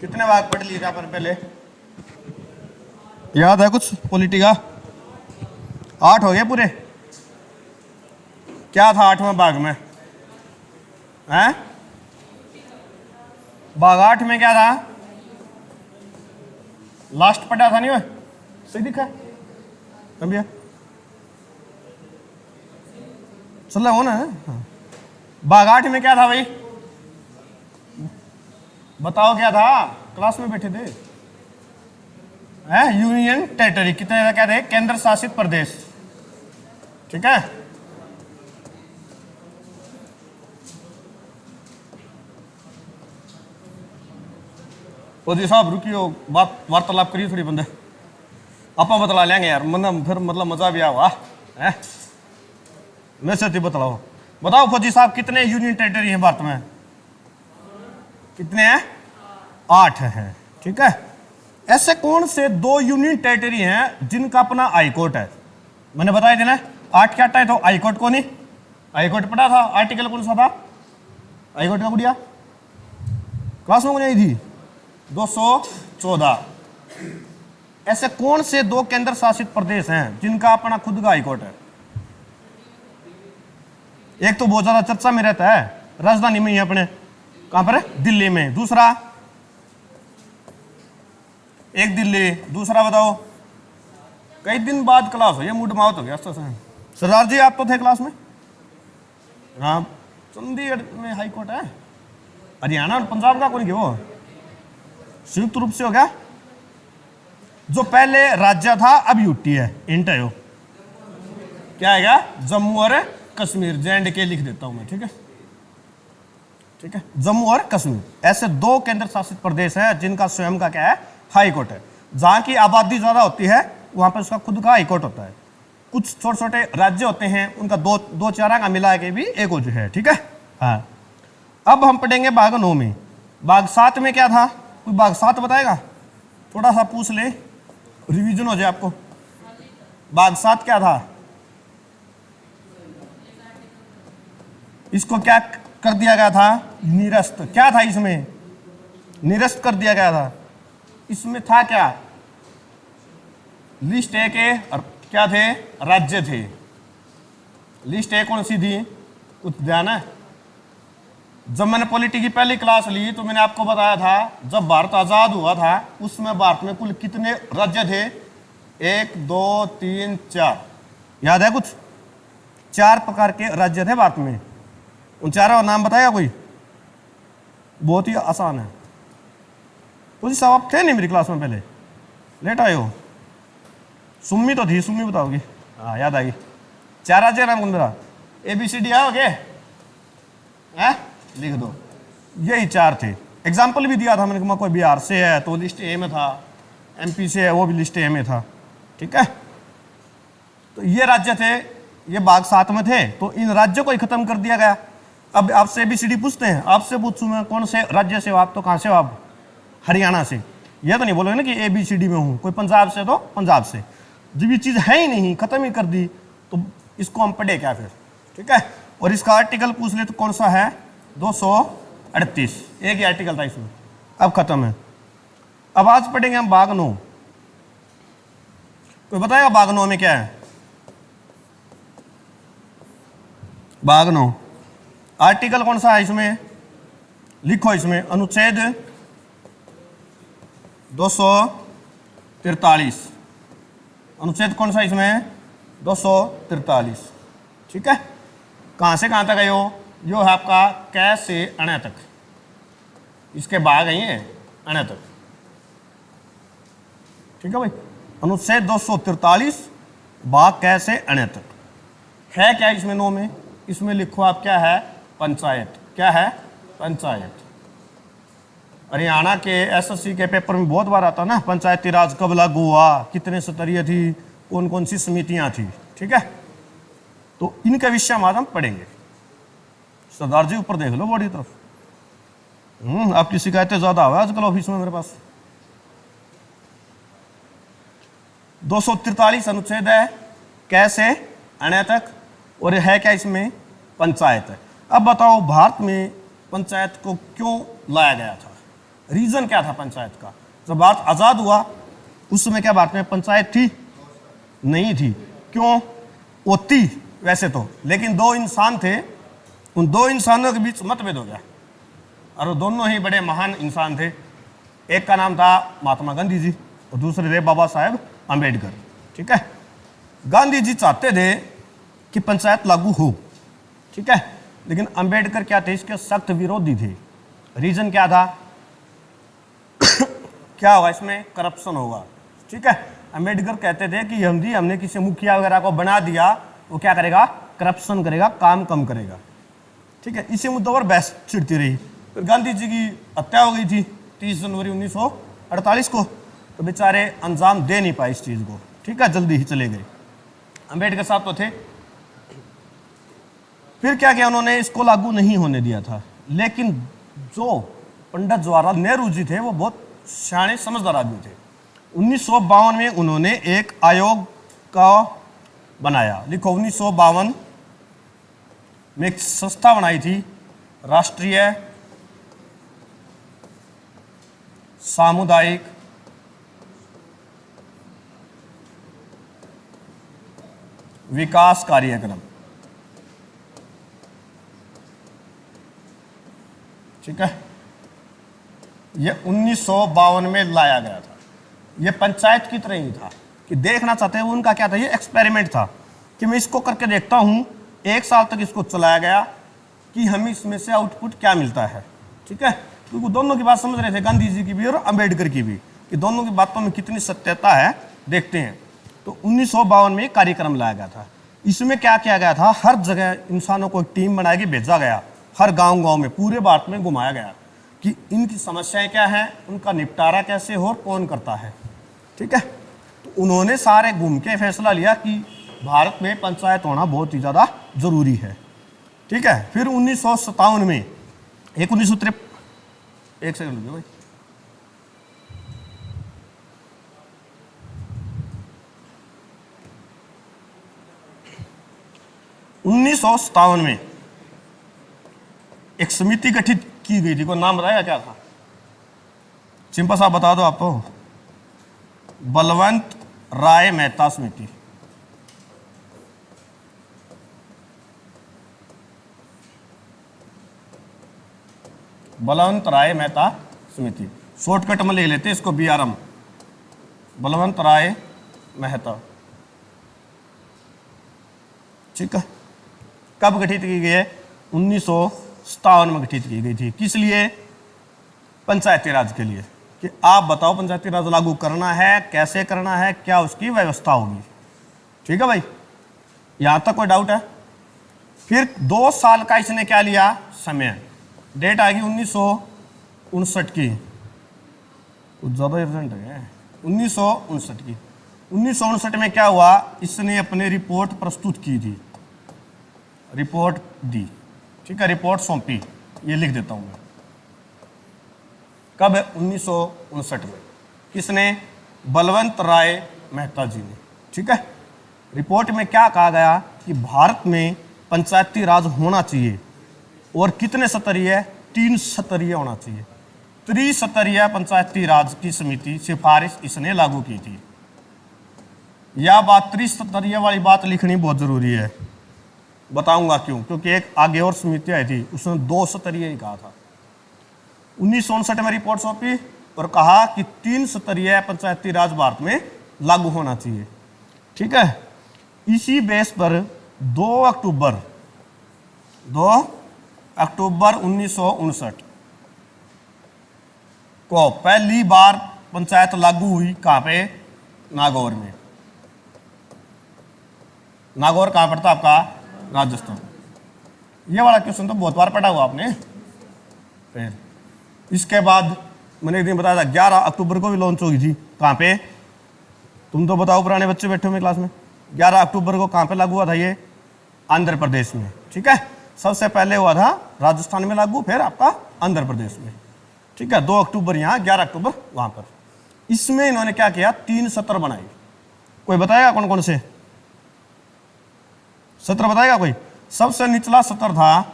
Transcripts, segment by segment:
कितने भाग पढ़ लिए अपन पहले? याद है कुछ पॉलिटी का? 8 हो गए पूरे। क्या था 8वें भाग में? हैं? भाग 8 में क्या था? लास्ट पढ़ा था नहीं वो? सही दिखा भैया? चल हो ना? हाँ। भाग 8 में क्या था भाई? बताओ क्या था? क्लास में बैठे थे। यूनियन टेरिटरी कितने क्या थे? केंद्र शासित प्रदेश। ठीक है। जी साहब रुकियो, बात वार्तालाप करिए थोड़ी बंदे, आप बतला लेंगे यार, फिर मतलब मजा भी आवा है। मैं से बतलाओ, बताओ फौजी साहब कितने यूनियन टेरिटरी हैं भारत में? कितने हैं? 8 हैं। ठीक है। ऐसे कौन से 2 यूनियन टेरिटरी हैं जिनका अपना हाई कोर्ट है? मैंने बताया था ना 8 क्या है, तो हाई कोर्ट कौन है? हाई कोर्ट पढ़ा था। आर्टिकल कौन सा था हाई कोर्ट का गुड़िया? क्लास में कौन आई थी? 214। ऐसे कौन से 2 केंद्र शासित प्रदेश हैं जिनका अपना खुद का हाई कोर्ट है? एक तो बहुत ज्यादा चर्चा में रहता है, राजधानी में ही अपने, कहां पर है? दिल्ली में। दूसरा, एक दिल्ली, दूसरा बताओ। कई दिन बाद क्लास हो, ये मूड माउट हो गया सरदार जी। आप तो थे क्लास में। हाँ, चंडीगढ़ में हाई कोर्ट है। हरियाणा और पंजाब का कौन? वो संयुक्त रूप से हो गया। जो पहले राज्य था अब यूटी है, इंट है। क्या आएगा? जम्मू और कश्मीर, JNK लिख देता हूं मैं। ठीक है, ठीक है, जम्मू और कश्मीर। ऐसे 2 केंद्र शासित प्रदेश हैं जिनका स्वयं का क्या है? हाई कोर्ट है। जहां की आबादी ज्यादा होती है वहां पर उसका खुद का हाई कोर्ट होता है। कुछ छोटे छोटे राज्य होते हैं, उनका दो चारा का मिला के भी एक हो जो है। ठीक है। हाँ, अब हम पढ़ेंगे भाग 9 में। भाग 7 में क्या था? कोई भाग 7 बताएगा? थोड़ा सा पूछ ले, रिवीजन हो जाए आपको। भाग 7 क्या था? इसको क्या कर दिया गया था? निरस्त। क्या था इसमें? निरस्त कर दिया गया था। इसमें था क्या? लिस्ट ए के और क्या थे? राज्य थे। लिस्ट ए कौन सी थी? कुछ ध्यान है? जब मैंने पॉलिटी की पहली क्लास ली तो मैंने आपको बताया था जब भारत आजाद हुआ था उसमें भारत में कुल कितने राज्य थे? 1 2 3 4। याद है कुछ? 4 प्रकार के राज्य थे भारत में। उन चारों नाम बताया कोई? बहुत ही आसान है। कुछ साहब आप थे नहीं मेरी क्लास में पहले? लेट आए हो? सुम्मी तो थी, सुम्मी बताओगी? हाँ याद आ गई। 4 राज्य नाम कौन मेरा? ABCD आओगे? हैं? लिख दो। यही 4 थे। एग्जाम्पल भी दिया था मैंने कहा कोई बिहार से है तो लिस्ट ए में था, MP से है वो भी लिस्ट ए में था। ठीक है। तो ये राज्य थे, ये भाग 7 में थे, तो इन राज्यों को ही खत्म कर दिया गया। अब आपसे ABCD पूछते हैं, आपसे पूछूं मैं कौन से राज्य से हो आप? तो कहां से हो आप? हरियाणा से। ये तो नहीं बोलोगे ना कि ABCD में हूं। कोई पंजाब से तो पंजाब से। जब ये चीज है ही नहीं, खत्म ही कर दी, तो इसको हम पढ़े क्या फिर? ठीक है। और इसका आर्टिकल पूछ ले तो कौन सा है? 238। एक ही आर्टिकल था इसमें, अब खत्म है। अब आज पढ़ेंगे हम भाग 9। कोई बताएगा भाग 9 में क्या है? भाग 9 आर्टिकल कौन सा है इसमें? लिखो इसमें, अनुच्छेद 243। अनुच्छेद कौन सा इसमें? 243। ठीक है। कहां से कहां तक है यो है आपका कै से अण तक। इसके भाग है अण तक। ठीक है भाई। अनुच्छेद 243 भाग कै से अण तक है क्या इसमें? 9 में इसमें लिखो आप क्या है? पंचायत। क्या है? पंचायत। हरियाणा के SSC के पेपर में बहुत बार आता ना, पंचायती राज कब लागू हुआ, कितने स्तरीय थी, कौन कौन सी समितियां थी। ठीक है। तो इनके विषय आज हम पढ़ेंगे। सरदार जी ऊपर देख लो बड़ी तरफ। आपकी शिकायतें ज्यादा हुआ आजकल ऑफिस में मेरे पास। 243 अनुच्छेद है कैसे अण तक, और है क्या इसमें? पंचायत है। अब बताओ भारत में पंचायत को क्यों लाया गया था? रीजन क्या था पंचायत का? जब भारत आजाद हुआ उस समय क्या भारत में पंचायत थी? नहीं थी। क्यों? होती वैसे तो, लेकिन दो इंसान थे, उन दो इंसानों के बीच मतभेद हो गया, और वो दोनों ही बड़े महान इंसान थे। एक का नाम था महात्मा गांधी जी और दूसरे थे बाबा साहेब अम्बेडकर। ठीक है, गांधी जी चाहते थे कि पंचायत लागू हो, ठीक है, लेकिन अम्बेडकर क्या थे? इसके सख्त विरोधी थे। रीजन क्या था? क्या होगा इसमें? करप्शन होगा। ठीक है, अम्बेडकर कहते थे कि हमने किसी मुखिया वगैरह को बना दिया, वो क्या करेगा? करप्शन करेगा, काम कम करेगा। ठीक है, इसी मुद्दों पर बहस छिड़ती रही। फिर गांधी जी की हत्या हो गई थी 30 जनवरी 1948 को, तो बेचारे अंजाम दे नहीं पाए इस चीज को। ठीक है, जल्दी ही चले गए। अम्बेडकर साहब तो थे। फिर क्या किया उन्होंने? इसको लागू नहीं होने दिया था, लेकिन जो पंडित जवाहरलाल नेहरू जी थे वो बहुत सियाने समझदार आदमी थे। 1952 में उन्होंने एक आयोग का बनाया। लिखो, 1952 में एक संस्था बनाई थी, राष्ट्रीय सामुदायिक विकास कार्यक्रम। ठीक है, यह 1952 में लाया गया था। यह पंचायत की तरह ही था कि देखना चाहते हैं उनका क्या था, ये एक्सपेरिमेंट था कि मैं इसको करके देखता हूं। 1 साल तक इसको चलाया गया कि हमें इसमें से आउटपुट क्या मिलता है। ठीक है, क्योंकि दोनों की बात समझ रहे थे, गांधी जी की भी और अम्बेडकर की भी, कि दोनों की बातों में कितनी सत्यता है, देखते हैं। तो 1952 में कार्यक्रम लाया गया था। इसमें क्या किया गया था? हर जगह इंसानों को टीम बना के भेजा गया, हर गांव-गांव में, पूरे भारत में घुमाया गया कि इनकी समस्याएं क्या हैं, उनका निपटारा कैसे हो और कौन करता है। ठीक है, तो उन्होंने सारे घूम के फैसला लिया कि भारत में पंचायत होना बहुत ही ज़्यादा जरूरी है। ठीक है, फिर 1957 में एक 1953 एक सेकंड रुकिए भाई, 1957 में एक समिति गठित की गई थी। को नाम बताया क्या था? चिंपा साहब बता दो आप तो। बलवंत राय मेहता समिति। बलवंत राय मेहता समिति, शॉर्टकट में ले लेते इसको, BRM, बलवंत राय मेहता। ठीक है, कब गठित की गई है? 1957 में गठित की गई थी। किस लिए? पंचायती राज के लिए, कि आप बताओ पंचायती राज लागू करना है, कैसे करना है, क्या उसकी व्यवस्था होगी। ठीक है भाई, यहां तक कोई डाउट है? फिर 2 साल का इसने क्या लिया? समय। डेट आ गई 1959 की, कुछ ज्यादा अर्जेंट है, 1959 की। 1959 में क्या हुआ? इसने अपनी रिपोर्ट प्रस्तुत की थी, रिपोर्ट दी। ठीक है, रिपोर्ट सौंपी, ये लिख देता हूं मैं। कब है? 1959 में। किसने? बलवंत राय मेहता जी ने। ठीक है, रिपोर्ट में क्या कहा गया कि भारत में पंचायती राज होना चाहिए, और कितने स्तरीय? 3 स्तरीय होना चाहिए। त्रिस्तरीय पंचायती राज की समिति सिफारिश इसने लागू की थी। यह बात, त्रिस्तरीय वाली बात लिखनी बहुत जरूरी है, बताऊंगा क्यों। क्योंकि एक आगे और समिति आई थी, उसने 2 स्तरीय ही कहा था। 1959 में रिपोर्ट सौंपी और कहा कि 3 स्तरीय पंचायती राज भारत में लागू होना चाहिए। ठीक है, इसी बेस पर 2 अक्टूबर 1959 को पहली बार पंचायत लागू हुई। कहां पे? नागौर में। नागौर कहां पड़ता आपका? राजस्थान। ये वाला क्वेश्चन तो बहुत बार पढ़ा हुआ आपने। फिर इसके बाद मैंने एक दिन बताया था 11 अक्टूबर को भी लॉन्च होगी थी। कहां पे? तुम तो बताओ, पुराने बच्चे बैठे हुए क्लास में। 11 अक्टूबर को कहां पे लागू हुआ था ये? आंध्र प्रदेश में। ठीक है, सबसे पहले हुआ था राजस्थान में लागू, फिर आपका आंध्र प्रदेश में। ठीक है, 2 अक्टूबर यहाँ, 11 अक्टूबर वहां पर। इसमें इन्होंने क्या किया? 3 सत्र बनाए। कोई बताएगा कौन कौन से सत्र बताएगा कोई? सबसे निचला सत्र था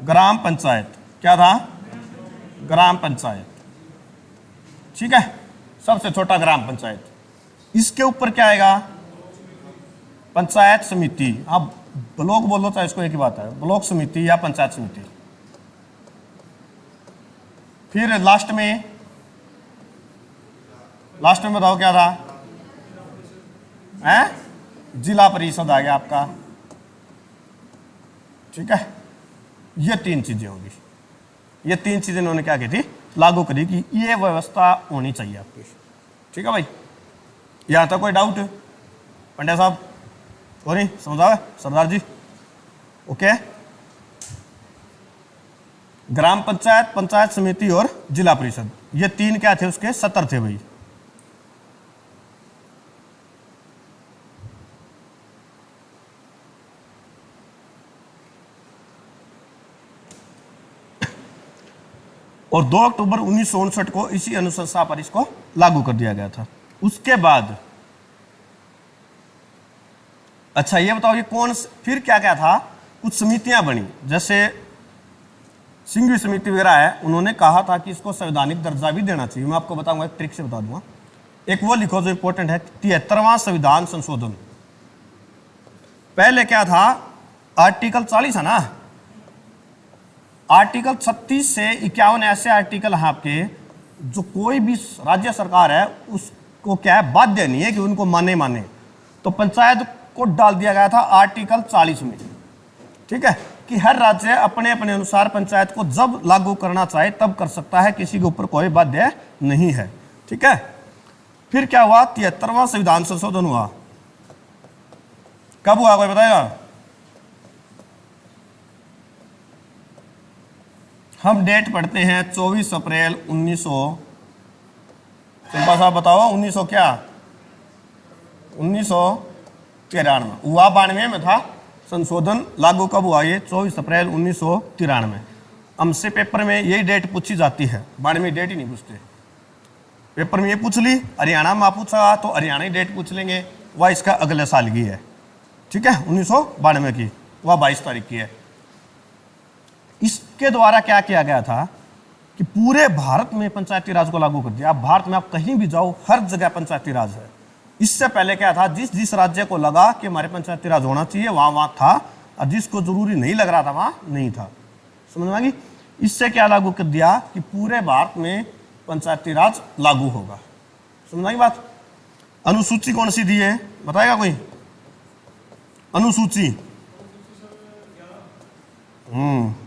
ग्राम पंचायत। क्या था? ग्राम पंचायत, ठीक है, सबसे छोटा ग्राम पंचायत। इसके ऊपर क्या आएगा, पंचायत समिति। अब ब्लॉक बोलो चाहे इसको एक ही बात है, ब्लॉक समिति या पंचायत समिति। फिर लास्ट में बताओ क्या था, जिला परिषद आ गया आपका, ठीक है। ये 3 चीजें होगी, ये 3 चीजें इन्होंने क्या की थी, लागू करी कि ये व्यवस्था होनी चाहिए आपकी, ठीक है भाई। यहां तक कोई डाउट पंड्या साहब, हो नहीं समझा सरदार जी, ओके। ग्राम पंचायत, पंचायत समिति और जिला परिषद, ये 3 क्या थे उसके सत्र थे भाई। और 2 अक्टूबर 1959 को इसी अनुशंसा पर इसको लागू कर दिया गया था। उसके बाद अच्छा ये बताओ, ये कौन फिर क्या क्या था, कुछ समितियां बनी, जैसे सिंघवी समिति वगैरह है, उन्होंने कहा था कि इसको संवैधानिक दर्जा भी देना चाहिए। मैं आपको बताऊंगा, एक ट्रिक से बता दूंगा। एक वो लिखो जो इंपॉर्टेंट है, 73वां संविधान संशोधन। पहले क्या था, आर्टिकल 40 है ना, आर्टिकल 36 से 51 ऐसे आर्टिकल हैं आपके, जो कोई भी राज्य सरकार है उसको क्या है, बाध्य नहीं है कि उनको माने। तो पंचायत को डाल दिया गया था आर्टिकल 40 में, ठीक है, कि हर राज्य अपने अपने अनुसार पंचायत को जब लागू करना चाहे तब कर सकता है, किसी के ऊपर कोई बाध्य नहीं है, ठीक है। फिर क्या हुआ, 73वां संविधान संशोधन हुआ। कब हुआ कोई बताएगा? हम डेट पढ़ते हैं 24 अप्रैल 1900, शिल्पा साहब बताओ 1900 क्या, 1993 हुआ, 92 में था संशोधन लागू। कब हुआ ये, 24 अप्रैल 1993। हमसे पेपर में यही डेट पूछी जाती है, 92 डेट ही नहीं पूछते पेपर में। ये पूछ ली, हरियाणा में पूछा तो हरियाणा की डेट पूछ लेंगे, वह इसका अगले साल की है, ठीक है, 1992 की, वह 22 तारीख की है। इसके द्वारा क्या किया गया था कि पूरे भारत में पंचायती राज को लागू कर दिया। आप भारत में आप कहीं भी जाओ, हर जगह पंचायती राज है। इससे पहले क्या था, जिस जिस राज्य को लगा कि हमारे पंचायती राज होना चाहिए वहां था, और जिसको जरूरी नहीं लग रहा था वहां नहीं था। समझ में आ गई? इससे क्या लागू कर दिया कि पूरे भारत में पंचायती राज लागू होगा। समझ आई बात? अनुसूची कौन सी दी है बताएगा कोई? अनुसूची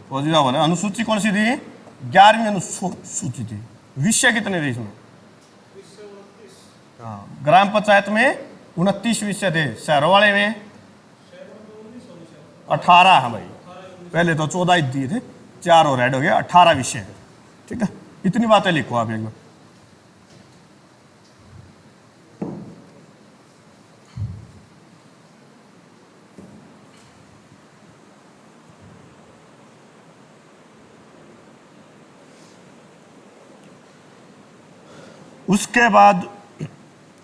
बोले अनुसूची कौन सी थी? 11वीं अनुसूची थी। विषय कितने थे इसमें? हाँ, ग्राम पंचायत में 29 विषय थे, शहरों वाले में 18 है भाई। पहले तो 14 ही दिए थे, 4 और ऐड हो गया, 18 विषय है। ठीक है, इतनी बातें लिखो आप एक बार। उसके बाद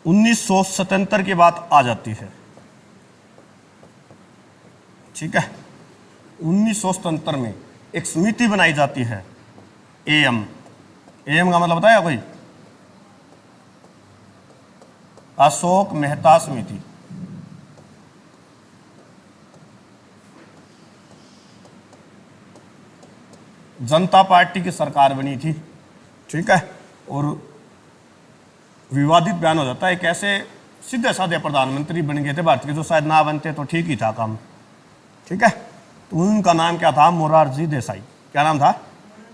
1977 की बात आ जाती है। ठीक है, 1977 में एक समिति बनाई जाती है, एएम। एएम का मतलब बताया कोई? अशोक मेहता समिति। जनता पार्टी की सरकार बनी थी। ठीक है, और विवादित बयान हो जाता है, कैसे सीधे साधे प्रधानमंत्री बन गए थे भारत के, जो शायद ना बनते तो ठीक ही था काम। ठीक है, तो उनका नाम क्या था? मोरारजी देसाई। क्या नाम था?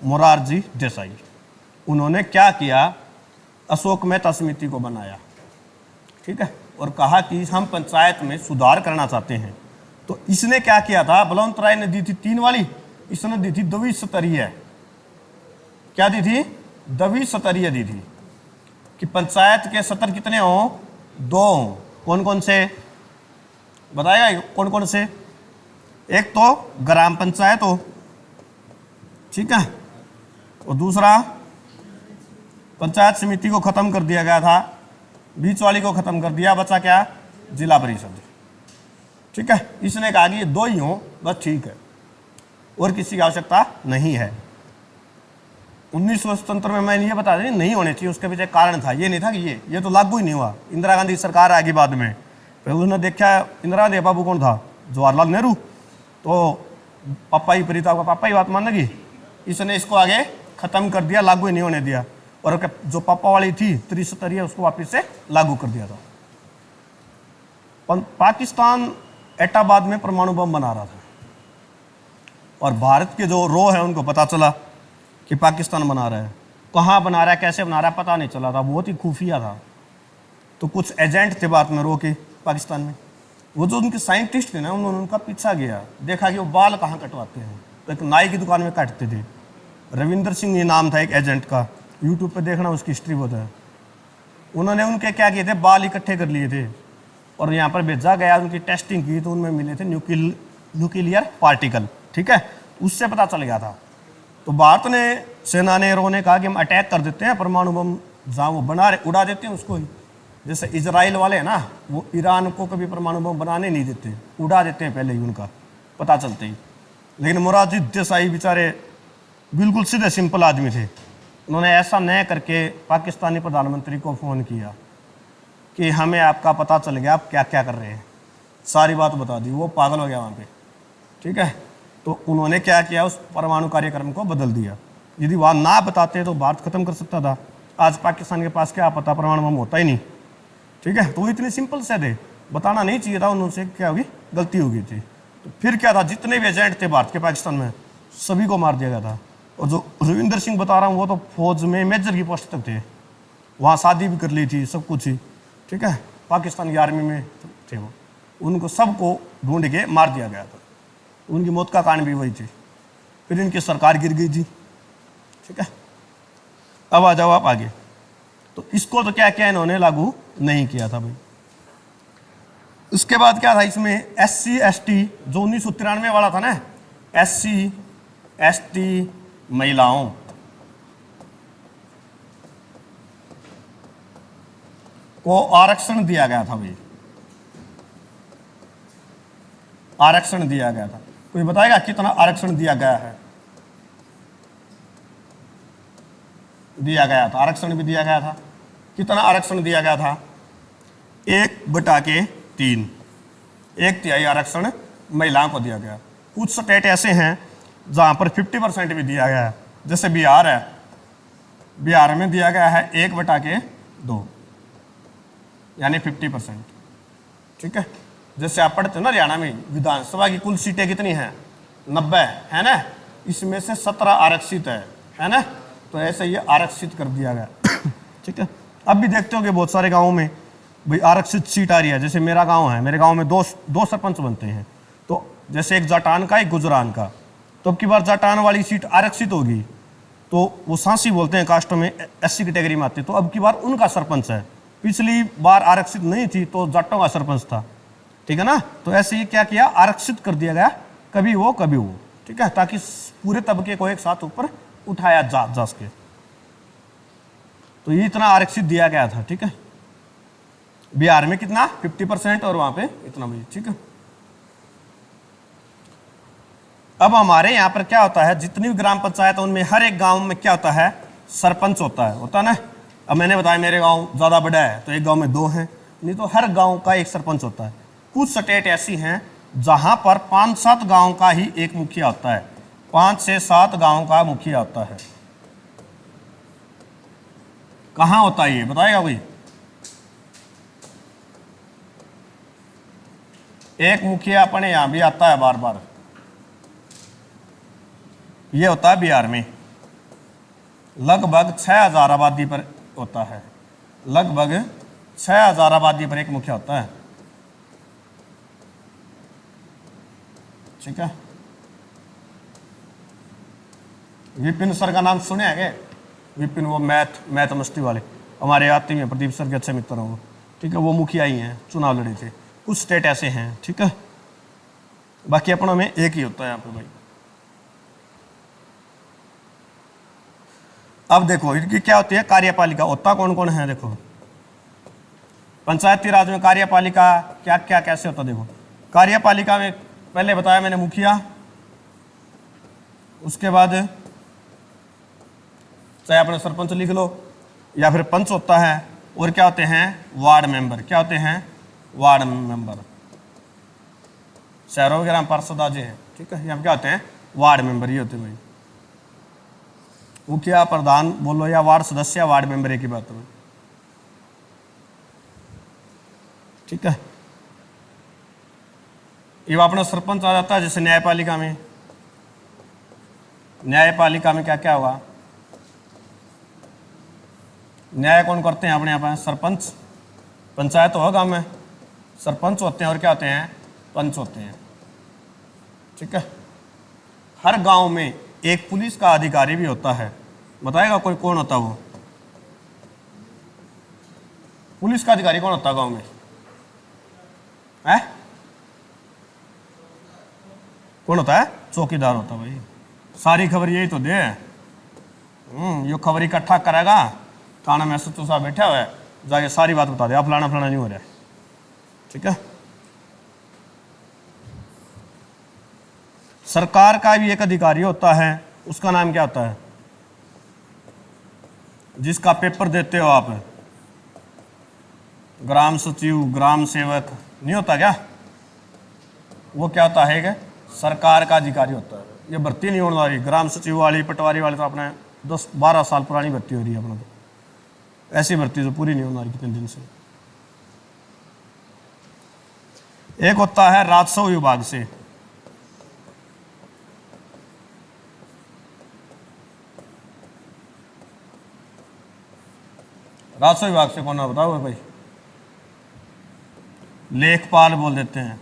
मोरारजी देसाई। उन्होंने क्या किया? अशोक मेहता समिति को बनाया। ठीक है, और कहा कि हम पंचायत में सुधार करना चाहते हैं। तो इसने क्या किया था? बलवंत राय ने दी थी 3 वाली, इसने दी थी द्विस्तरीय। क्या दी थी? द्विस्तरीय दी थी कि पंचायत के सत्र कितने हो? 2 हो। कौन कौन से बताएगा? कौन कौन से? एक तो ग्राम पंचायत हो, ठीक है, और दूसरा पंचायत समिति को खत्म कर दिया गया था, बीच वाली को खत्म कर दिया, बचा क्या? जिला परिषद। ठीक है, इसने कहा कि ये 2 ही हो बस, ठीक है, और किसी की आवश्यकता नहीं है। 1977 में मैंने ये बता दें नहीं होने चाहिए, उसके पीछे कारण था, ये नहीं था कि ये तो लागू ही नहीं हुआ। इंदिरा गांधी सरकार आ गई बाद में, फिर उसने देखा इंदिरा गांधी बाबू कौन था, जवाहरलाल नेहरू, तो पापा ही प्रीता का पापा ही बात मान लगी, इसने इसको आगे खत्म कर दिया, लागू ही नहीं होने दिया, और जो पापा वाली थी त्रिस्तरीय उसको वापस से लागू कर दिया था। पाकिस्तान एटाबाद में परमाणु बम बना रहा था और भारत के जो रो है उनको पता चला कि पाकिस्तान बना रहा है, कहाँ बना रहा है, कैसे बना रहा है पता नहीं चला था, बहुत ही खुफिया था। तो कुछ एजेंट थे बाद में रो के पाकिस्तान में, वो जो उनके साइंटिस्ट थे ना, उन्होंने उनका पीछा गया, देखा कि वो बाल कहाँ कटवाते हैं, तो एक नाई की दुकान में काटते थे। रविंदर सिंह ये नाम था एक एजेंट का, यूट्यूब पे देखना उसकी हिस्ट्री बहुत है। उन्होंने उनके क्या किए थे, बाल इकट्ठे कर लिए थे और यहाँ पर भेजा गया, उनकी टेस्टिंग की तो उनमें मिले थे न्यूक्लियर पार्टिकल, ठीक है, उससे पता चल गया था। तो भारत ने सेना ने रो ने कहा कि हम अटैक कर देते हैं, परमाणु बम जहाँ वो बना रहे उड़ा देते हैं उसको ही। जैसे इजराइल वाले हैं ना, वो ईरान को कभी परमाणु बम बनाने नहीं देते, उड़ा देते हैं पहले ही उनका पता चलते ही। लेकिन मोरारजी देसाई बेचारे बिल्कुल सीधे सिंपल आदमी थे, उन्होंने ऐसा न करके पाकिस्तानी प्रधानमंत्री को फ़ोन किया कि हमें आपका पता चल गया आप क्या क्या कर रहे हैं, सारी बात बता दी। वो पागल हो गया वहाँ पे, ठीक है। तो उन्होंने क्या किया, उस परमाणु कार्यक्रम को बदल दिया। यदि वहाँ ना बताते तो भारत खत्म कर सकता था। आज पाकिस्तान के पास क्या पता, परमाणु बम होता ही नहीं, ठीक है। तो वो इतने सिंपल से थे, बताना नहीं चाहिए था, उनसे क्या होगी, गलती हो गई थी। तो फिर क्या था, जितने भी एजेंट थे भारत के पाकिस्तान में सभी को मार दिया गया था। और जो रविंदर सिंह बता रहा हूँ वो तो फौज में मेजर की पोस्ट तक थे, वहाँ शादी भी कर ली थी, सब कुछ ही, ठीक है, पाकिस्तान की आर्मी में थे वो। उनको सबको ढूंढ के मार दिया गया था, उनकी मौत का कारण भी वही थी। फिर इनकी सरकार गिर गई थी, ठीक है। अब आ जाओ आप आगे। तो इसको तो क्या क्या इन्होंने लागू नहीं किया था भाई। उसके बाद क्या था इसमें, SC ST जो 1993 वाला था ना, SC ST महिलाओं को आरक्षण दिया गया था भाई, आरक्षण दिया गया था। कोई बताएगा कितना आरक्षण दिया गया है? दिया गया था, आरक्षण भी दिया गया था। कितना आरक्षण दिया गया था? 1/3, 1/3 आरक्षण महिलाओं को दिया गया। कुछ स्टेट ऐसे हैं जहां पर 50% भी दिया गया है, जैसे बिहार है, बिहार में दिया गया है 1/2 यानी 50%, ठीक है। जैसे आप पढ़ते हो ना हरियाणा में विधानसभा की कुल सीटें कितनी हैं, 90 है ना, इसमें से 17 आरक्षित है ना, तो ऐसे ये आरक्षित कर दिया गया, ठीक है। अब भी देखते हो कि बहुत सारे गाँवों में भाई आरक्षित सीट आ रही है। जैसे मेरा गांव है, मेरे गांव में दो सरपंच बनते हैं, तो जैसे एक जाटान का एक गुजरान का, तो अब की बार जाटान वाली सीट आरक्षित होगी, तो वो सांसी बोलते हैं कास्ट में, SC कैटेगरी में आते, तो अब की बार उनका सरपंच है। पिछली बार आरक्षित नहीं थी तो जाटों का सरपंच था, ठीक है ना। तो ऐसे ही क्या किया, आरक्षित कर दिया गया, कभी वो कभी वो, ठीक है, ताकि पूरे तबके को एक साथ ऊपर उठाया जा सके। तो ये इतना आरक्षित दिया गया था, ठीक है। बिहार में कितना, 50% और वहां पे इतना भी, ठीक है। अब हमारे यहाँ पर क्या होता है, जितनी भी ग्राम पंचायत है उनमें हर एक गांव में क्या होता है, सरपंच होता है ना। अब मैंने बताया मेरे गांव ज़्यादा बड़ा है तो एक गांव में 2 हैं, नहीं तो हर गांव का एक सरपंच होता है। कुछ स्टेट ऐसी हैं जहां पर 5-7 गांव का ही एक मुखिया होता है, 5 से 7 गांव का मुखिया होता है। कहाँ होता है ये बताएगा कोई? एक मुखिया अपने यहां भी आता है बार बार, ये होता है बिहार में, लगभग 6000 आबादी पर होता है, लगभग 6000 आबादी पर एक मुखिया होता है, ठीक है। विपिन सर का नाम सुने हैं क्या? विपिन वो मैथ मस्ती वाले हमारे आते हैं, प्रदीप सर के अच्छे मित्र हैं वो, ठीक है, वो मुखिया ही हैं, चुनाव लड़े थे। कुछ स्टेट ऐसे हैं, ठीक है, बाकी अपनों में एक ही होता है यहाँ पे भाई। अब देखो इनकी क्या होती है, कार्यपालिका होता कौन कौन है, देखो पंचायती राज में कार्यपालिका क्या क्या कैसे होता, देखो कार्यपालिका में पहले बताया मैंने मुखिया, उसके बाद चाहे अपने सरपंच लिख लो या फिर पंच होता है, और क्या होते हैं वार्ड मेंबर। क्या होते हैं वार्ड मेंबर। शहरों वगैरह में पार्षद आज है, ठीक है, यहाँ क्या होते हैं वार्ड मेंबर, ये होते हैं भाई। मुखिया प्रधान बोलो या वार्ड सदस्य या वार्ड मेंबर एक ही बात है, ठीक है। ये अपना सरपंच आ जाता है। जैसे न्यायपालिका में, न्यायपालिका में क्या क्या होगा, न्याय कौन करते हैं अपने यहाँ पर सरपंच। पंचायत होगा गाँव में, सरपंच होते हैं और क्या होते हैं पंच होते हैं, ठीक है। हर गांव में एक पुलिस का अधिकारी भी होता है, बताएगा कोई कौन होता है वो पुलिस का अधिकारी कौन होता है गांव में है? कौन होता है? चौकीदार होता है भाई। सारी खबर यही तो दे, यो खबर इकट्ठा करेगा, थाना में सत्तू साहब बैठा हुआ है, जाके सारी बात बता दे, फलाना फलाना नहीं हो रहा है, ठीक है। सरकार का भी एक अधिकारी होता है, उसका नाम क्या होता है? जिसका पेपर देते हो आप, ग्राम सचिव, ग्राम सेवक नहीं होता क्या? वो क्या होता है कि सरकार का अधिकारी होता है। ये भर्ती नहीं होने वाली, ग्राम सचिव वाली पटवारी वाली तो अपने 10-12 साल पुरानी भर्ती हो रही है अपना, तो ऐसी भर्ती तो पूरी नहीं होने वाली कितने दिन से। एक होता है राजस्व विभाग से, राजस्व विभाग से कौन है बताओ भाई? लेखपाल बोल देते हैं।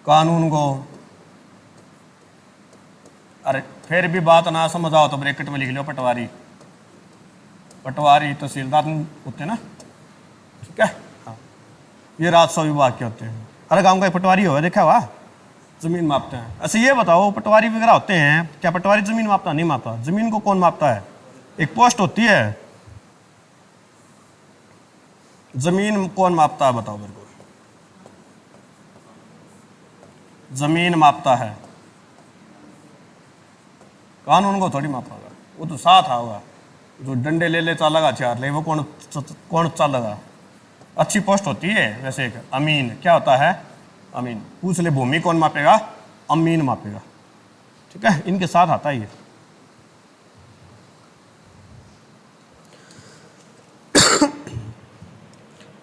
कानून को, अरे फिर भी बात ना समझ आओ तो ब्रैकेट में लिख लो पटवारी। पटवारी तहसीलदार होते हैं ना, ठीक है। हाँ, ये राजस्व विभाग के होते हैं। अरे गांव का पटवारी हो देखा हुआ, जमीन मापते हैं। अच्छा ये बताओ, पटवारी वगैरह होते हैं, क्या पटवारी जमीन मापता? नहीं मापता। जमीन को कौन मापता है? एक पोस्ट होती है, जमीन कौन मापता है बताओ मेरे को? जमीन मापता है, कानून को थोड़ी मापेगा, वो तो साथ होगा। जो डंडे ले ले चलेगा, चार ले, वो कौन चलेगा? अच्छी पोस्ट होती है वैसे एक अमीन। क्या होता है? अमीन। पूछ ले भूमि कौन मापेगा? अमीन मापेगा, ठीक है। इनके साथ आता है ये।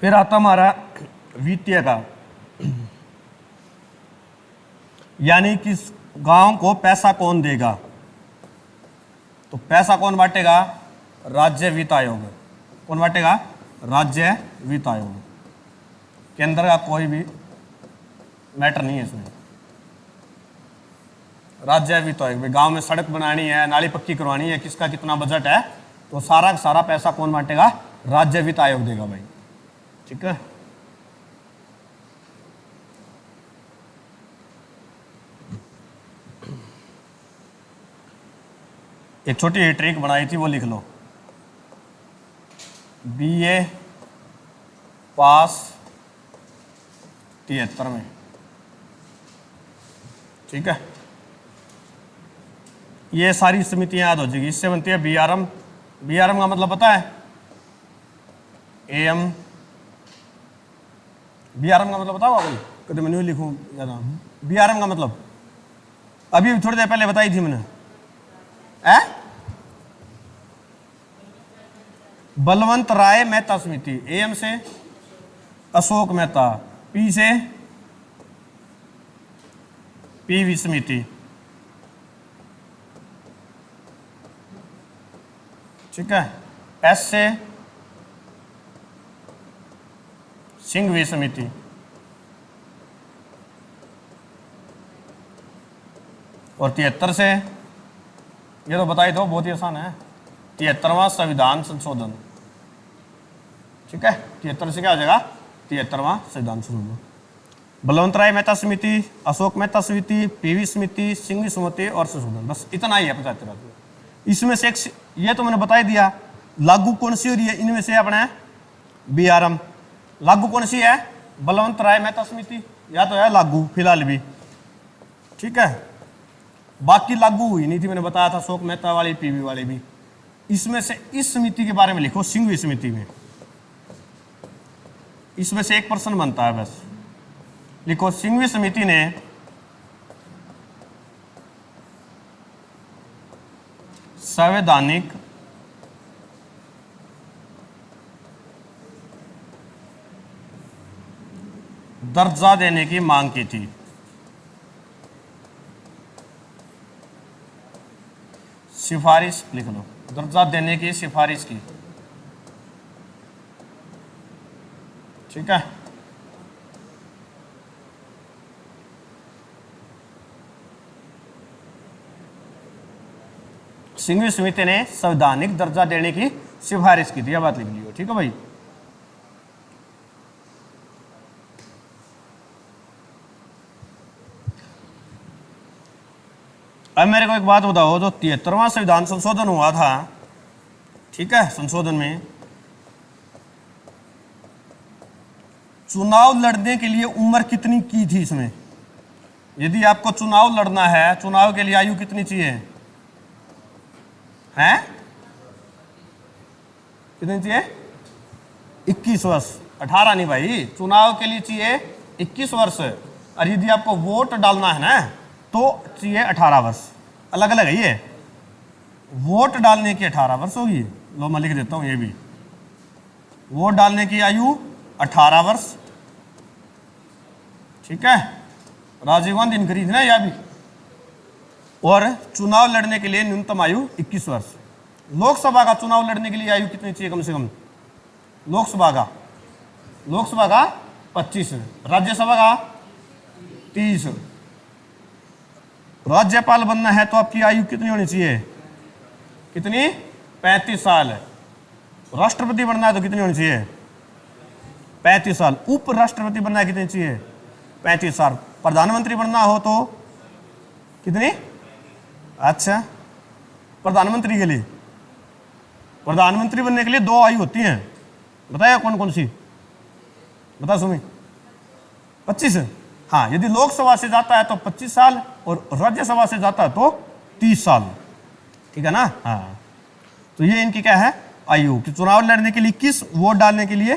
फिर आता हमारा वित्तीय का, यानी कि गांव को पैसा कौन देगा? तो पैसा कौन बांटेगा? राज्य वित्त आयोग। कौन बांटेगा? राज्य वित्त आयोग। केंद्र का कोई भी मैटर नहीं है इसमें। राज्य वित्त आयोग, गांव में सड़क बनानी है, नाली पक्की करवानी है, किसका कितना बजट है, तो सारा का सारा पैसा कौन बांटेगा? राज्य वित्त आयोग देगा भाई, ठीक है। एक छोटी ट्रिक बनाई थी, वो लिख लो। BA पास 73 में, ठीक है। ये सारी समितियां याद हो जाएगी, इससे बनती है BRM। BRM का मतलब पता है? AM। BRM का मतलब बताओ भाई, कभी मैं लिखूं ज्यादा। BRM का मतलब अभी थोड़ी देर पहले बताई थी मैंने, बलवंत राय मेहता समिति। AM से अशोक मेहता, P से PV समिति, ठीक है। S से सिंघवी समिति, और 73 से, ये तो बताई दो, बहुत ही आसान है, 73वां संविधान संशोधन, ठीक है। 73 से क्या हो जाएगा? 73वां संविधान संशोधन। बलवंत राय मेहता समिति, अशोक मेहता समिति, PV समिति, सिंघवी समिति और संशोधन, बस इतना ही है 75। इसमें से एक, ये तो मैंने बता ही दिया। लागू कौन सी हो रही है इनमें से? अपने BRM। लागू कौन सी है? बलवंत राय मेहता समिति, या तो है लागू फिलहाल भी, ठीक है। बाकी लागू हुई नहीं थी, मैंने बताया था, शोक मेहता वाली, पीवी वाली भी। इसमें से इस समिति के बारे में लिखो, सिंघवी समिति में, इसमें से एक प्रश्न बनता है बस। लिखो, सिंघवी समिति ने संवैधानिक दर्जा देने की मांग की थी। सिफारिश लिख लो, दर्जा देने की सिफारिश की। ठीक है, सिंघवी समिति ने संवैधानिक दर्जा देने की सिफारिश की थी, यह बात लिख लियो। ठीक है भाई। अब मेरे को एक बात बताओ, जो 73वां संविधान संशोधन हुआ था, ठीक है, संशोधन में चुनाव लड़ने के लिए उम्र कितनी की थी इसमें? यदि आपको चुनाव लड़ना है, चुनाव के लिए आयु कितनी चाहिए है? कितनी चाहिए? 21 वर्ष। 18 नहीं भाई, चुनाव के लिए चाहिए 21 वर्ष। और यदि आपको वोट डालना है ना, तो चाहिए 18 वर्ष। अलग अलग है ये। वोट डालने की 18 वर्ष होगी। लो मैं लिख देता हूं ये भी, वोट डालने की आयु 18 वर्ष। ठीक है, राजीव गांधी ने करी थी ना यह भी। और चुनाव लड़ने के लिए न्यूनतम आयु 21 वर्ष। लोकसभा का चुनाव लड़ने के लिए आयु कितनी चाहिए कम से कम? लोकसभा का 25, राज्यसभा का 30। राज्यपाल बनना है तो आपकी आयु कितनी होनी चाहिए? कितनी? 35 साल। राष्ट्रपति बनना है तो कितनी होनी चाहिए? 35 साल। उपराष्ट्रपति बनना है कितनी चाहिए? 35 साल। प्रधानमंत्री बनना हो तो कितनी? अच्छा, प्रधानमंत्री के लिए, प्रधानमंत्री बनने के लिए 2 आयु होती हैं, बताया कौन कौन सी? बता सुमी। 25। हाँ, यदि लोकसभा से जाता है तो 25 साल और राज्यसभा से जाता है तो 30 साल। ठीक है ना? हाँ, तो ये इनकी क्या है आयु कि चुनाव लड़ने के लिए 21, वोट डालने के लिए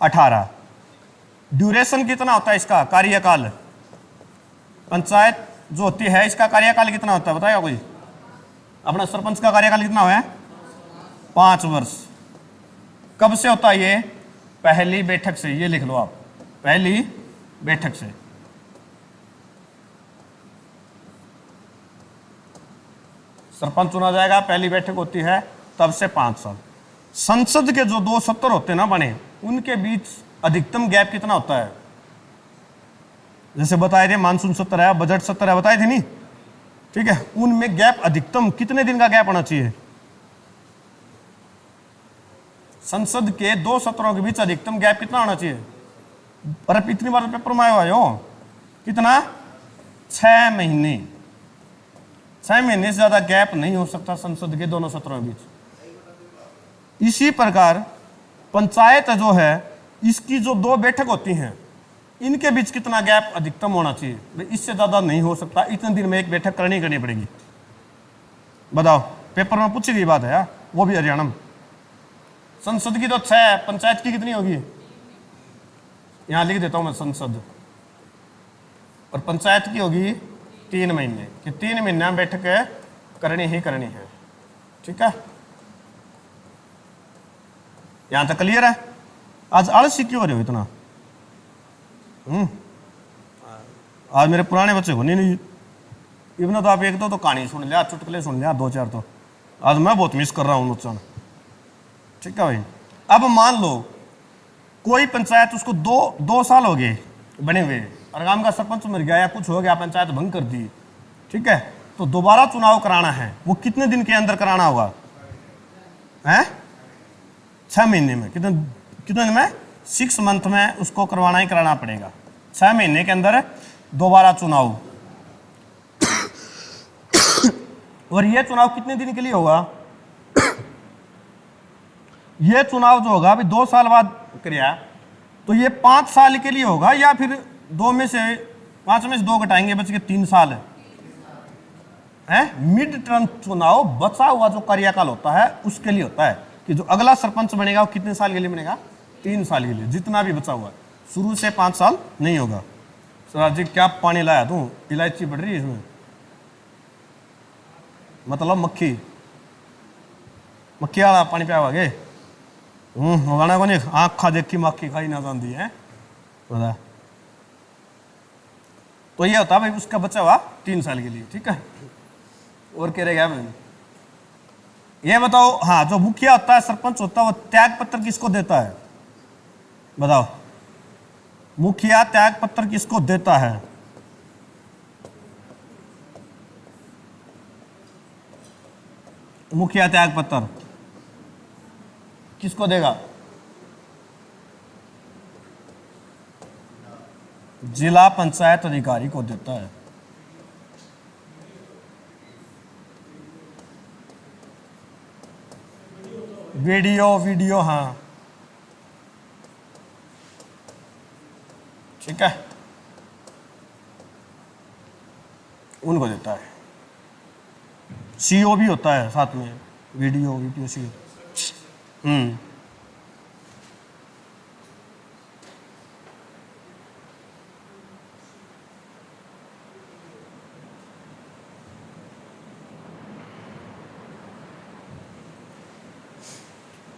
18। ड्यूरेशन कितना होता है इसका कार्यकाल? पंचायत जो होती है इसका कार्यकाल कितना होता है बताएगा कोई? अपना सरपंच का कार्यकाल कितना हुआ है? 5 वर्ष। कब से होता है ये? पहली बैठक से। ये लिख लो आप, पहली बैठक से। सरपंच चुना जाएगा, पहली बैठक होती है, तब से 5 साल। संसद के जो 2 सत्र होते हैं ना बने, उनके बीच अधिकतम गैप कितना होता है? जैसे बताए थे मानसून सत्र है, बजट सत्र है, बताए थे नहीं? ठीक है, उनमें गैप अधिकतम कितने दिन का गैप होना चाहिए? संसद के 2 सत्रों के बीच अधिकतम गैप कितना होना चाहिए? पर इतनी बार पेपर में आया हो कितना? 6 महीने। 6 महीने से ज्यादा गैप नहीं हो सकता संसद के दोनों सत्रों के बीच। इसी प्रकार पंचायत जो है, इसकी जो 2 बैठक होती हैं, इनके बीच कितना गैप अधिकतम होना चाहिए? इससे ज्यादा नहीं हो सकता। इतने दिन में एक बैठक करनी पड़ेगी। बताओ, पेपर में पूछी गई बात है यार, वो भी हरियाणा में। संसद की तो 6, पंचायत की कितनी होगी? यहां लिख देता हूं मैं संसद, और पंचायत की होगी 3 महीने कि 3 महीने में बैठक करनी ही करनी है। ठीक है, यहां तक क्लियर है? आज आलसी क्यों हो रहे हो इतना? आज मेरे पुराने बच्चे को नहीं इतना तो आप 1-2 तो कहानी सुन लिया, चुटकुले सुन लिया, 2-4 तो। आज मैं बहुत मिस कर रहा हूं नुकसान। ठीक है भाई। अब मान लो कोई पंचायत, उसको 2 साल हो गए बने हुए, और गांव का सरपंच मर गया या कुछ हो गया, पंचायत भंग कर दी। ठीक है, तो दोबारा चुनाव कराना है, वो कितने दिन के अंदर कराना होगा? है 6 महीने में। कितने दिन में? 6 मंथ में उसको करवाना ही कराना पड़ेगा। 6 महीने के अंदर दोबारा चुनाव। और यह चुनाव कितने दिन के लिए होगा? यह चुनाव जो होगा अभी 2 साल बाद करिया, तो ये 5 साल के लिए होगा, या फिर 2 में से 5 में से 2 घटाएंगे, बच के 3 साल है मिड टर्म चुनाव बचा हुआ जो कार्यकाल होता है उसके लिए होता है कि जो अगला सरपंच बनेगा वो कितने साल के लिए बनेगा, 3 साल के लिए, जितना भी बचा हुआ है, शुरू से 5 साल नहीं होगा। सर जी क्या पानी लाया तू, इलायची बढ़ रही है इसमें, मतलब मक्खी वाला पानी पिया हुआ गे होगा को नहीं, आँख खा देख की मक्खी खाई ना जाती है बता। तो ये होता है भाई उसका बचा हुआ 3 साल के लिए, ठीक है। और कह रहेगा भाई ये बताओ, हाँ जो मुखिया होता है, सरपंच होता है, वो त्याग पत्र किसको देता है, बताओ। मुखिया त्याग पत्र किसको देता है, मुखिया त्याग पत्र किसको देगा, जिला पंचायत अधिकारी को देता है। वीडियो हाँ ठीक है, उनको देता है। सीओ भी होता है साथ में, वीडियो सीओ।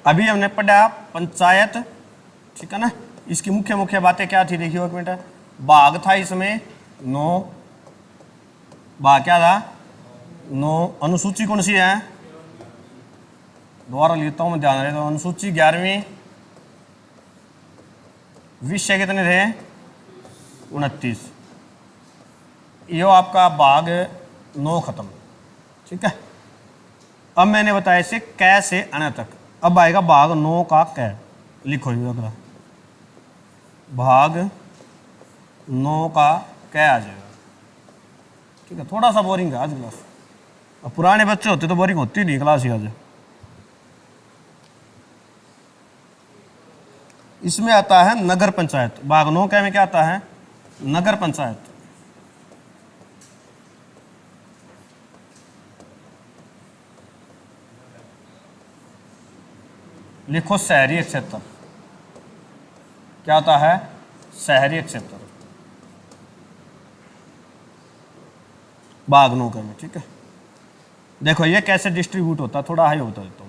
अभी हमने पढ़ा पंचायत, ठीक है ना। इसकी मुख्य मुख्य बातें क्या थी, देखिए एक मिनट। भाग था इसमें 9 भाग, क्या था 9। अनुसूची कौन सी है, दोबारा लेता हूं मैं, ध्यान रहे तो अनुसूची 11वीं। विषय कितने थे 29। यो आपका भाग 9 खत्म, ठीक है। अब मैंने बताया इसे कै से अन तक। अब आएगा भाग 9 का कै, लिखो ये अगला भाग 9 का कै आ जाएगा, ठीक है। थोड़ा सा बोरिंग है आज क्लास, अब पुराने बच्चे होते तो बोरिंग होती नहीं क्लास ही आज। इसमें आता है नगर पंचायत, भाग 9 कै में क्या आता है, नगर पंचायत। लिखो शहरी क्षेत्र, क्या होता है, शहरी क्षेत्र, भाग 9 में, ठीक है। देखो ये कैसे डिस्ट्रीब्यूट होता है, थोड़ा हाई होता है। तो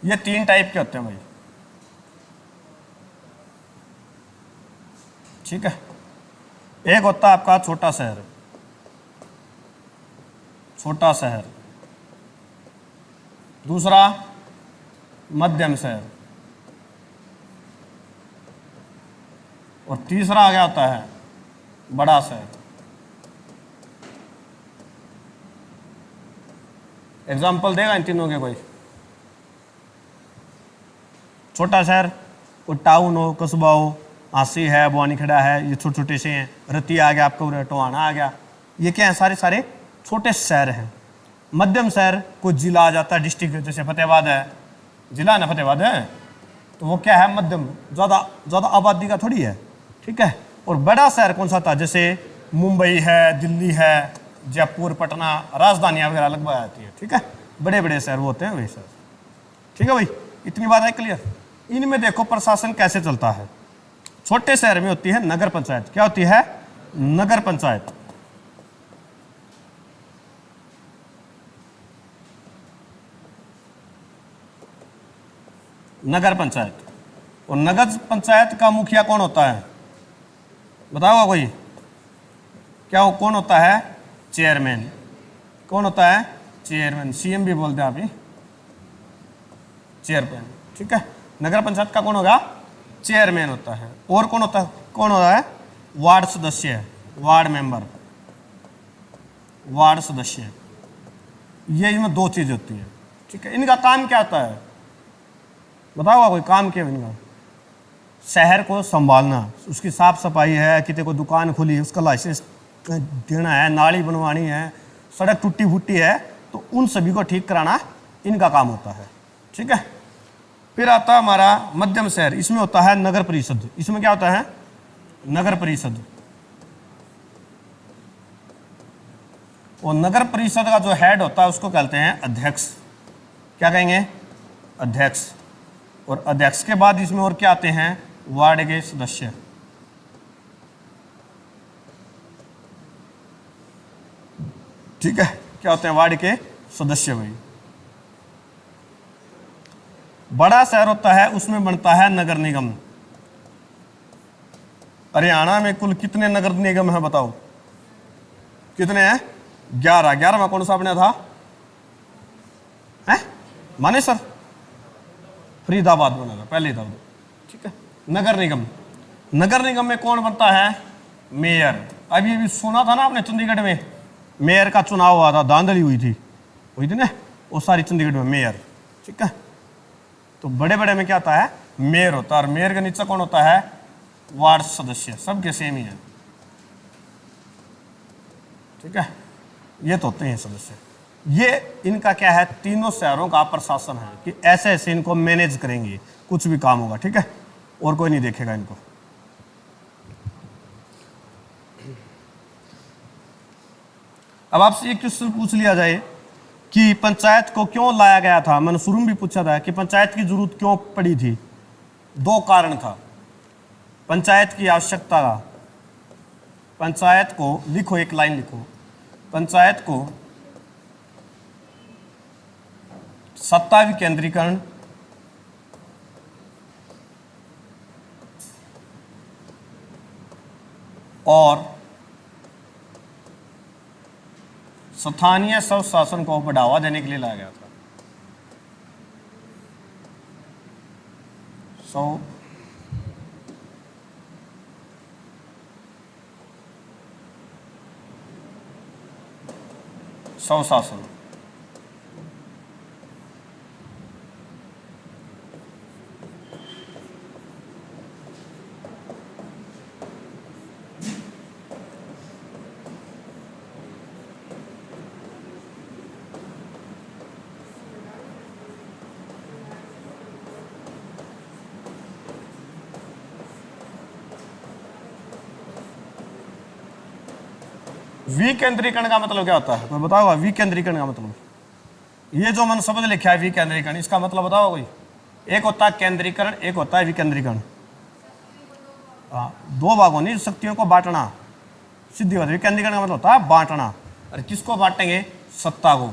ये 3 टाइप के होते हैं भाई, ठीक है। एक होता है आपका छोटा शहर, छोटा शहर। दूसरा मध्यम शहर, और तीसरा आ गया होता है बड़ा शहर। एग्जाम्पल देगा इन तीनों के कोई, छोटा शहर कोई टाउन हो, कस्बा हो, आसी है, बुआनी खड़ा है, ये छोटे छोटे से हैं। रती आ गया आपका, टोहाना आ गया, ये क्या है, सारे सारे छोटे शहर हैं। मध्यम शहर कोई जिला आ जाता है, डिस्ट्रिक्ट, जैसे फतेहाबाद है, जिला ना फतेहाबाद है, तो वो क्या है, मध्यम, ज़्यादा आबादी का थोड़ी है, ठीक है। और बड़ा शहर कौन सा था, जैसे मुंबई है, दिल्ली है, जयपुर, पटना, राजधानियाँ वगैरह लगभग आती है, ठीक है। बड़े बड़े शहर वो होते हैं वही शहर, ठीक है भाई। इतनी बात है क्लियर। इनमें देखो प्रशासन कैसे चलता है। छोटे शहर में होती है नगर पंचायत, क्या होती है, नगर पंचायत। नगर पंचायत। और नगर पंचायत का मुखिया कौन होता है, बताओ कोई, क्या कौन होता है, चेयरमैन। कौन होता है, चेयरमैन, सीएम भी बोलते हैं आप ही, चेयरमैन, ठीक है। नगर पंचायत का कौन होगा, चेयरमैन होता है। और कौन होता है, कौन होता है, वार्ड सदस्य, वार्ड मेंबर, वार्ड सदस्य। ये इनमें 2 चीज होती है, ठीक है। इनका काम क्या होता है, बताओ कोई, काम क्या है इनका, शहर को संभालना, उसकी साफ सफाई है, किसी को दुकान खुली उसका लाइसेंस देना है, नाली बनवानी है, सड़क टूटी फूटी है तो उन सभी को ठीक कराना इनका काम होता है, ठीक है। फिर आता है हमारा मध्यम शहर, इसमें होता है नगर परिषद। इसमें क्या होता है, नगर परिषद। और नगर परिषद का जो हेड होता है उसको कहते हैं अध्यक्ष। क्या कहेंगे? अध्यक्ष। और अध्यक्ष के बाद इसमें और क्या आते हैं? वार्ड के सदस्य। ठीक है, क्या होते हैं? वार्ड के सदस्य। भाई बड़ा शहर होता है उसमें बनता है नगर निगम। हरियाणा में कुल कितने नगर निगम है बताओ? कितने हैं? 11। 11वां कौन सा बना था? है मानेसर, फरीदाबाद बना था पहले था। ठीक है, नगर निगम। नगर निगम में कौन बनता है? मेयर। अभी अभी सुना था ना आपने, चंडीगढ़ में मेयर का चुनाव हुआ था, धांधली हुई थी ना, वो सारी चंडीगढ़ में मेयर। ठीक है, तो बड़े बड़े में क्या होता है? मेयर होता है। और मेयर के नीचे कौन होता है? वार्ड सदस्य। सबके सेम ही है। ठीक है, ये तो होते हैं सदस्य। ये इनका क्या है? तीनों शहरों का प्रशासन है कि ऐसे ऐसे इनको मैनेज करेंगे, कुछ भी काम होगा। ठीक है, और कोई नहीं देखेगा इनको। अब आपसे एक क्वेश्चन पूछ लिया जाए कि पंचायत को क्यों लाया गया था। मैंने शुरू में भी पूछा था कि पंचायत की जरूरत क्यों पड़ी थी। 2 कारण था पंचायत की आवश्यकता का। पंचायत को लिखो, एक लाइन लिखो, पंचायत को सत्ता विकेंद्रीकरण और स्थानीय स्वशासन को बढ़ावा देने के लिए लाया गया था। स्वशासन। विकेंद्रीकरण का मतलब क्या होता है? कोई बताओगा विकेंद्रीकरण का मतलब? ये जो मैंने शब्द लिखा है विकेंद्रीकरण, इसका मतलब बताओ कोई? एक होता है केंद्रीकरण, एक होता है विकेंद्रीकरण। हाँ, 2 भागों नहीं, शक्तियों को बांटना, सीधी बात। विकेंद्रीकरण का मतलब होता है बांटना। और किसको बांटेंगे? सत्ता को।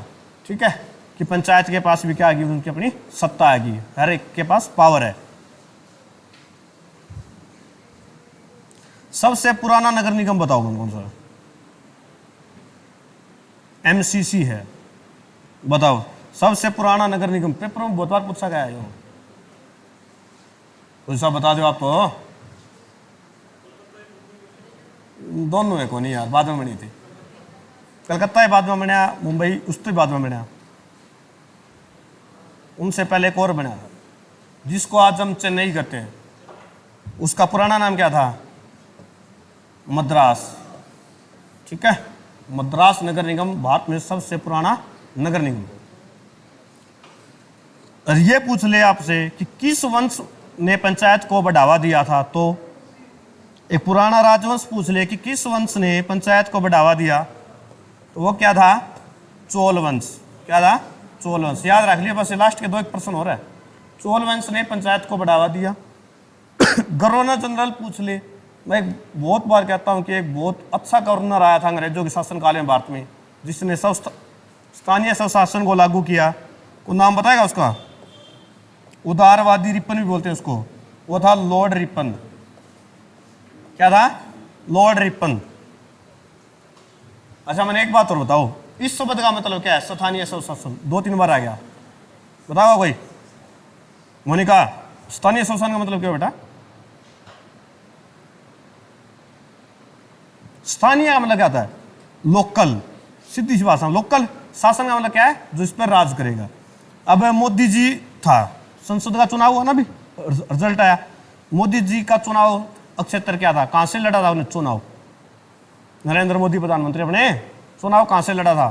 ठीक है, कि पंचायत के पास भी क्या आएगी? उनकी अपनी सत्ता आएगी, हर एक के पास पावर है। सबसे पुराना नगर निगम बताओ कौन सा? एमसीसी है। बताओ सबसे पुराना नगर निगम। पेपर में बहुत बार पूछा गया है। कोई सा बता दो आप तो। दोनों है, को नहीं यार, बाद में बनी थी। कलकत्ता बाद में बनया, मुंबई उसके बाद में बनया, उनसे पहले एक और बना था जिसको आज हम चेन्नई कहते हैं। उसका पुराना नाम क्या था? मद्रास। ठीक है, मद्रास नगर निगम भारत में सबसे पुराना नगर निगम। और ये पूछ ले आपसे कि किस वंश ने पंचायत को बढ़ावा दिया था, तो एक पुराना राजवंश पूछ ले कि किस वंश ने पंचायत को बढ़ावा दिया, तो वो क्या था? चोल वंश। क्या था? चोल वंश। याद रख लिया, बस लास्ट के 2 एक प्रश्न हो रहा है। चोल वंश ने पंचायत को बढ़ावा दिया। गवर्नर जनरल पूछ ले। मैं एक बहुत बार कहता हूं कि एक बहुत अच्छा गवर्नर आया था अंग्रेजों के शासनकाल में भारत में, जिसने स्थानीय स्वशासन को लागू किया। को नाम बताएगा उसका? उदारवादी रिपन भी बोलते हैं उसको। वो था लॉर्ड रिपन। क्या था? Lord Ripon. अच्छा, मैंने एक बात और बताओ, इस शब्द का मतलब क्या है? स्थानीय स्वशासन 2-3 बार आ गया, बताओ कोई? मोनिका, स्थानीय स्वशासन का मतलब क्या बेटा? स्थानीय का मतलब क्या होता है? लोकल। सीधी सी भाषा में लोकल। शासन का मतलब क्या है? जो इस पर राज करेगा। अब मोदी जी था, संसद का चुनाव हुआ ना, अभी रिजल्ट आया। मोदी जी का चुनाव क्षेत्र क्या था? कहां से लड़ा था उन्हें चुनाव? नरेंद्र मोदी प्रधानमंत्री अपने चुनाव कहां से लड़ा था?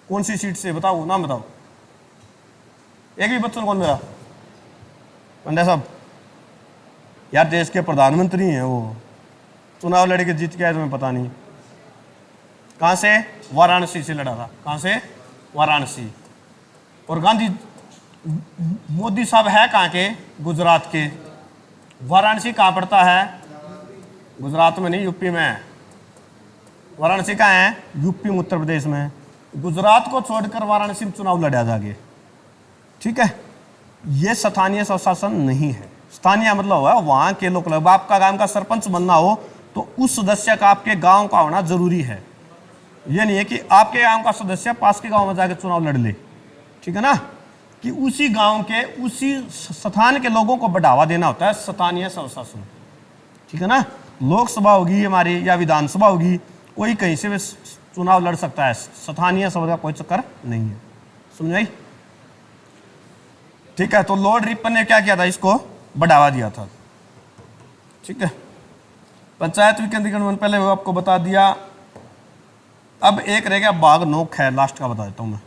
कौन सी सीट से? बताओ, नाम बताओ। एक भी बच्चों कौन मेरा? पंड्या साहब। यार देश के प्रधानमंत्री हैं वो, चुनाव लड़के जीत के आए, तुम्हें पता नहीं? कहां से? वाराणसी से लड़ा था। कहाँ से? वाराणसी। और गांधी मोदी साहब है कहाँ के? गुजरात के। वाराणसी कहाँ पड़ता है? गुजरात में नहीं, यूपी में है। वाराणसी कहाँ है? यूपी में, उत्तर प्रदेश में। गुजरात को छोड़कर वाराणसी में चुनाव लड़ा जाएगा। ठीक है, ये स्थानीय स्वशासन नहीं है। स्थानीय मतलब है वहां के लोग। आपका गांव का सरपंच बनना हो तो उस सदस्य का आपके गांव का होना जरूरी है। ये नहीं है कि आपके गांव का सदस्य पास के गांव में जाकर चुनाव लड़ ले। ठीक है ना, कि उसी गांव के उसी स्थान के लोगों को बढ़ावा देना होता है स्थानीय स्वशासन। ठीक है ना, लोकसभा होगी हमारी या विधानसभा होगी, कोई कहीं से भी चुनाव लड़ सकता है। स्थानीय सभा का कोई चक्कर नहीं है। समझ आई? ठीक है, तो लॉर्ड रिपन ने क्या किया था? इसको बढ़ावा दिया था। ठीक है, पंचायत विकेंद्रीकरण मैंने पहले आपको बता दिया। अब एक रह गया बाघ नोक है, लास्ट का बता देता हूं मैं।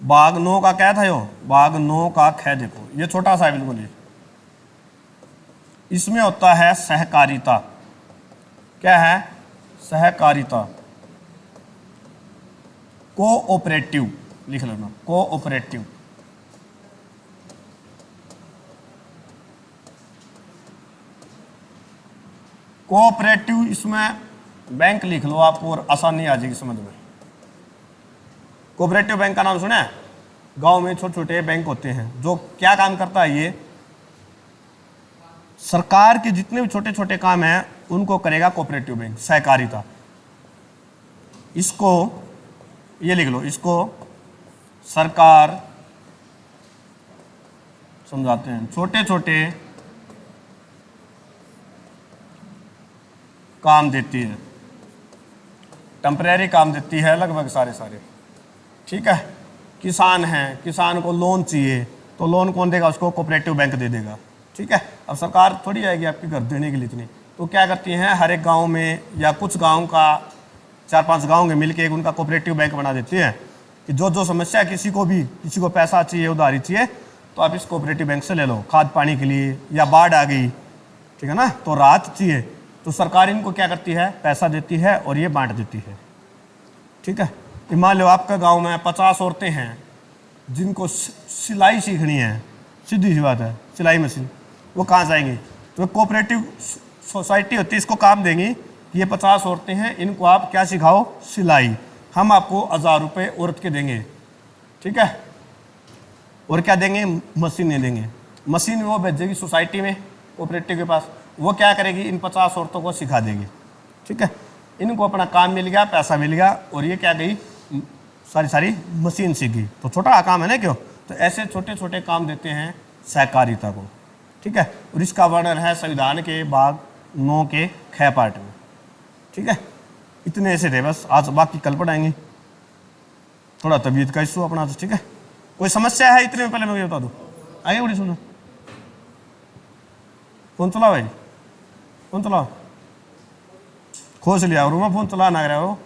बाघ नो का क्या था? यो बाघ नो का ख, देखो ये छोटा सा है बिल्कुल। ये इसमें होता है सहकारिता। क्या है? सहकारिता। कोऑपरेटिव लिख लेना, कोऑपरेटिव। कोऑपरेटिव, इसमें बैंक लिख लो आपको और आसानी आ जाएगी समझ में। कोऑपरेटिव बैंक का नाम सुना है? गांव में छोटे छोटे बैंक होते हैं। जो क्या काम करता है? ये सरकार के जितने भी छोटे छोटे काम हैं उनको करेगा कोऑपरेटिव बैंक, सहकारिता। इसको ये लिख लो, इसको सरकार समझाते हैं छोटे छोटे काम देती है, टेम्परेरी काम देती है लगभग सारे। ठीक है, किसान है, किसान को लोन चाहिए तो लोन कौन देगा? उसको कोऑपरेटिव बैंक दे देगा। ठीक है, अब सरकार थोड़ी आएगी आपके घर देने के लिए इतनी, तो क्या करती हैं हर एक गांव में या कुछ गांव का 4-5 गांव के मिलके एक उनका कोऑपरेटिव बैंक बना देती है कि जो समस्या किसी को पैसा चाहिए, उधारी चाहिए, तो आप इस कोऑपरेटिव बैंक से ले लो। खाद पानी के लिए या बाढ़ आ गई, ठीक है ना, तो राहत चाहिए, तो सरकार इनको क्या करती है? पैसा देती है और ये बांट देती है। ठीक है, मान लो आपका गांव में 50 औरतें हैं जिनको सिलाई सीखनी है, सीधी सी बात है, सिलाई मशीन, वो कहाँ जाएंगी? तो कोऑपरेटिव सोसाइटी होती है, इसको काम देंगी कि ये 50 औरतें हैं, इनको आप क्या सिखाओ? सिलाई। हम आपको 1000 रुपये औरत के देंगे। ठीक है, और क्या देंगे? मशीनें देंगे। मशीन वो भेजेगी सोसाइटी में कोऑपरेटिव के पास, वो क्या करेगी? इन 50 औरतों को सिखा देगी। ठीक है, इनको अपना काम मिल गया, पैसा मिल गया, और ये क्या गई? सारी मशीन सीख गई। तो छोटा काम है ना, क्यों? तो ऐसे छोटे छोटे काम देते हैं सहकारिता को। ठीक है, और इसका वर्णन है संविधान के भाग 9 के ख पार्ट में। ठीक है, इतने ऐसे थे बस, आज बाकी कल पढ़ाएंगे। थोड़ा तबीयत का इशू अपना। ठीक है, कोई समस्या है? इतने में पहले मैं बता दूं, आगे बड़ी सुनो। फोन चलाओ भाई, फोन चलाओ, खोज लिया और मैं फोन चला ना रहा हो।